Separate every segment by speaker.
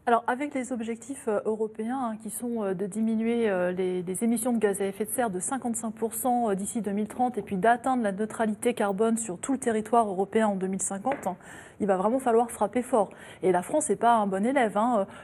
Speaker 1: Alors, avec les objectifs européens qui sont de diminuer les émissions de gaz à effet de serre de 55% d'ici 2030 et puis d'atteindre la neutralité carbone sur tout le territoire européen en 2050, il va vraiment falloir frapper fort. Et la France n'est pas un bon élève.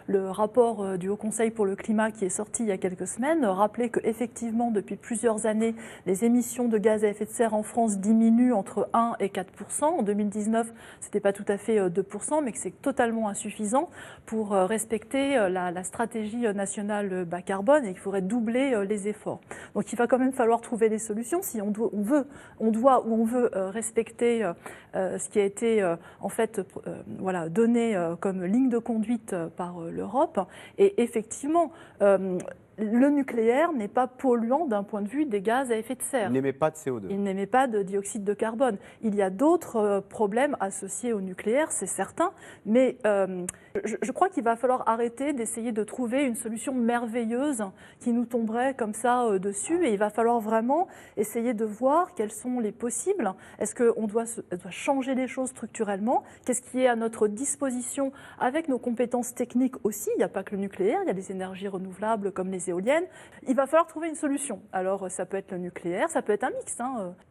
Speaker 1: Le rapport du Haut Conseil pour le climat qui est sorti il y a quelques semaines rappelait qu'effectivement, depuis plusieurs années, les émissions de gaz à effet de serre en France diminuent entre 1 et 4%. En 2019, ce n'était pas tout à fait 2%, mais que c'est totalement insuffisant pour respecter la stratégie nationale bas carbone et qu'il faudrait doubler les efforts. Donc il va quand même falloir trouver des solutions si on veut respecter ce qui a été en fait donné comme ligne de conduite par l'Europe. Et effectivement, le nucléaire n'est pas polluant d'un point de vue des gaz à effet de serre.
Speaker 2: Il n'émet pas de CO2.
Speaker 1: Il n'émet pas de dioxyde de carbone. Il y a d'autres problèmes associés au nucléaire, c'est certain, mais je crois qu'il va falloir arrêter d'essayer de trouver une solution merveilleuse qui nous tomberait comme ça dessus, et il va falloir vraiment essayer de voir quels sont les possibles. Est-ce qu'on doit changer les choses structurellement? Qu'est-ce qui est à notre disposition avec nos compétences techniques aussi? Il n'y a pas que le nucléaire, il y a des énergies renouvelables comme les éoliennes. Il va falloir trouver une solution. Alors ça peut être le nucléaire, ça peut être un mix.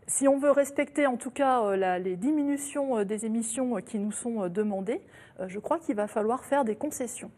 Speaker 1: Si on veut respecter en tout cas les diminutions des émissions qui nous sont demandées, je crois qu'il va falloir faire des concessions.